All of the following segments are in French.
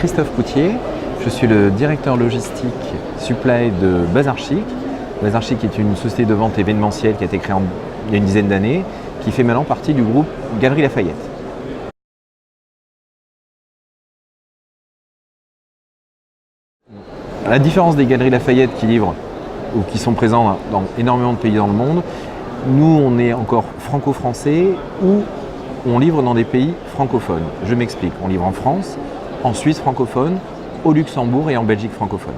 Christophe Poutier, je suis le directeur logistique supply de Bazar Chic. Bazar Chic est une société de vente événementielle qui a été créée il y a une dizaine d'années, qui fait maintenant partie du groupe Galeries Lafayette. À la différence des Galeries Lafayette qui livrent ou qui sont présents dans énormément de pays dans le monde, nous on est encore franco-français ou on livre dans des pays francophones. Je m'explique, on livre en France, en Suisse francophone, au Luxembourg et en Belgique francophone.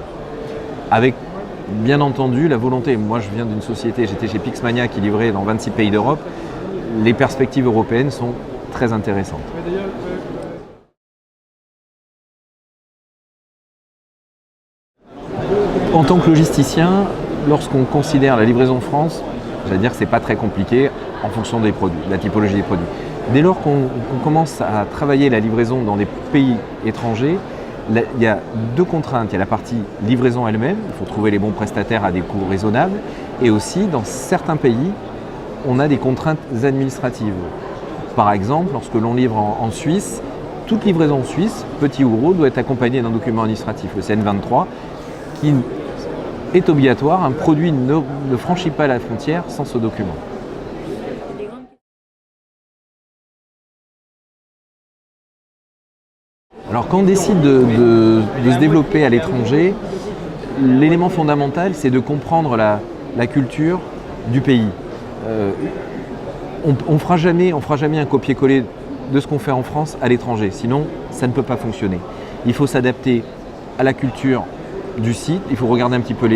Avec bien entendu la volonté, moi je viens d'une société, j'étais chez Pixmania qui livrait dans 26 pays d'Europe, les perspectives européennes sont très intéressantes. En tant que logisticien, lorsqu'on considère la livraison France, j'allais dire que ce n'est pas très compliqué en fonction des produits, de la typologie des produits. Dès lors qu'on commence à travailler la livraison dans des pays étrangers, il y a deux contraintes. Il y a la partie livraison elle-même, il faut trouver les bons prestataires à des coûts raisonnables. Et aussi, dans certains pays, on a des contraintes administratives. Par exemple, lorsque l'on livre en Suisse, toute livraison suisse, petit ou gros, doit être accompagnée d'un document administratif, le CN23, qui est obligatoire. Un produit ne franchit pas la frontière sans ce document. Alors quand on décide de se développer à l'étranger, l'élément fondamental c'est de comprendre la culture du pays. On ne fera jamais un copier-coller de ce qu'on fait en France à l'étranger, sinon ça ne peut pas fonctionner. Il faut s'adapter à la culture du site, il faut regarder un petit peu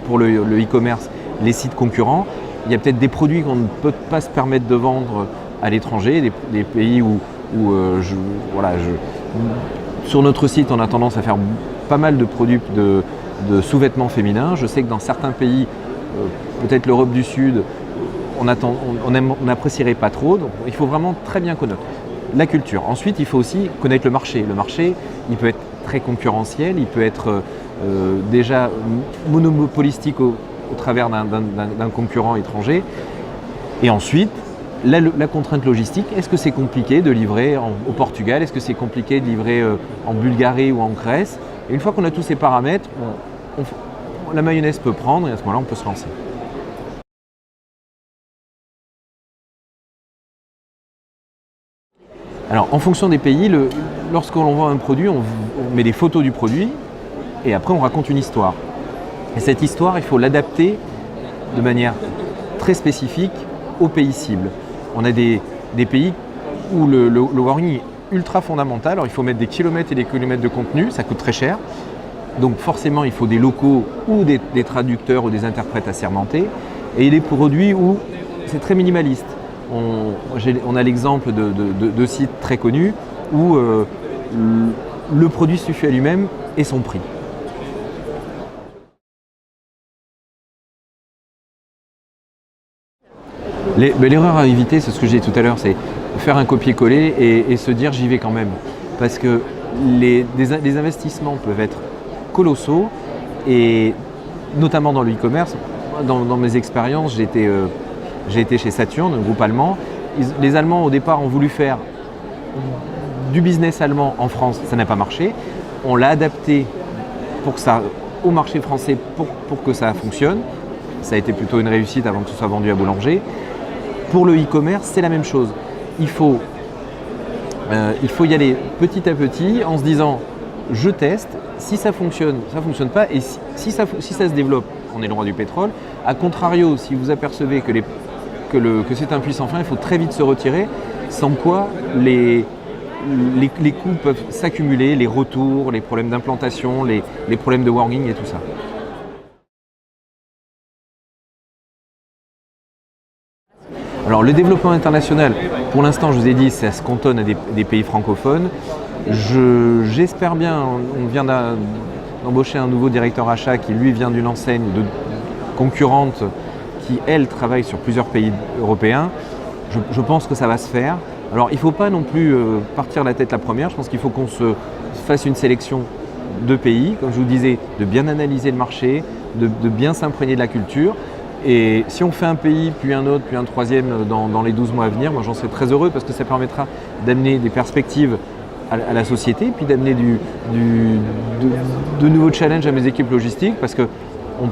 pour le e-commerce les sites concurrents. Il y a peut-être des produits qu'on ne peut pas se permettre de vendre à l'étranger, des pays où sur notre site, on a tendance à faire pas mal de produits de sous-vêtements féminins. Je sais que dans certains pays, peut-être l'Europe du Sud, on n'apprécierait pas trop. Donc il faut vraiment très bien connaître la culture. Ensuite, il faut aussi connaître le marché. Le marché, il peut être très concurrentiel, il peut être déjà monopolistique au travers d'un concurrent étranger. Et ensuite, la contrainte logistique, est-ce que c'est compliqué de livrer au Portugal? Est-ce que c'est compliqué de livrer en Bulgarie ou en Grèce? Et une fois qu'on a tous ces paramètres, la mayonnaise peut prendre et à ce moment-là, on peut se lancer. Alors, en fonction des pays, lorsqu'on vend un produit, on met des photos du produit et après on raconte une histoire. Et cette histoire, il faut l'adapter de manière très spécifique aux pays cibles. On a des pays où le warning est ultra fondamental. Alors il faut mettre des kilomètres et des kilomètres de contenu, ça coûte très cher. Donc forcément, il faut des locaux ou des traducteurs ou des interprètes assermentés. Et il y a des produits où c'est très minimaliste. On a l'exemple de sites très connus où le produit suffit à lui-même et son prix. L'erreur à éviter, c'est ce que j'ai dit tout à l'heure, c'est faire un copier-coller et se dire j'y vais quand même. Parce que les investissements peuvent être colossaux et notamment dans le e-commerce. Dans mes expériences, j'ai été chez Saturn, un groupe allemand. Les Allemands au départ ont voulu faire du business allemand en France, ça n'a pas marché. On l'a adapté au marché français pour que ça fonctionne. Ça a été plutôt une réussite avant que ce soit vendu à Boulanger. Pour le e-commerce, c'est la même chose. Il faut y aller petit à petit en se disant je teste, si ça fonctionne pas, et si ça se développe, on est le roi du pétrole. A contrario, si vous apercevez que c'est un puissant frein, il faut très vite se retirer, sans quoi les coûts peuvent s'accumuler, les retours, les problèmes d'implantation, les problèmes de warning et tout ça. Alors le développement international, pour l'instant je vous ai dit, ça se cantonne à des pays francophones. J'espère bien, on vient d'embaucher un nouveau directeur achat qui lui vient d'une enseigne concurrente qui elle travaille sur plusieurs pays européens. Je pense que ça va se faire. Alors il ne faut pas non plus partir la tête la première, je pense qu'il faut qu'on se fasse une sélection de pays, comme je vous disais, de bien analyser le marché, de bien s'imprégner de la culture. Et si on fait un pays, puis un autre, puis un troisième dans les 12 mois à venir, moi j'en serai très heureux parce que ça permettra d'amener des perspectives à la société, puis d'amener de nouveaux challenges à mes équipes logistiques, parce que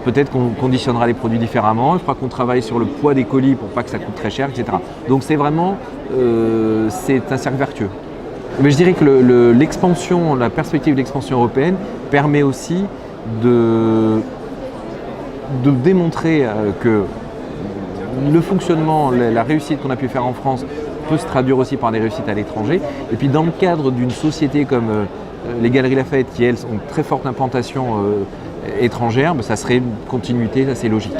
peut-être qu'on conditionnera les produits différemment, il faudra qu'on travaille sur le poids des colis pour pas que ça coûte très cher, etc. Donc c'est vraiment, c'est un cercle vertueux. Mais je dirais que l'expansion, la perspective d'expansion européenne permet aussi de démontrer que le fonctionnement, la réussite qu'on a pu faire en France peut se traduire aussi par des réussites à l'étranger. Et puis dans le cadre d'une société comme les Galeries Lafayette, qui elles ont une très forte implantation étrangère, ça serait une continuité assez logique.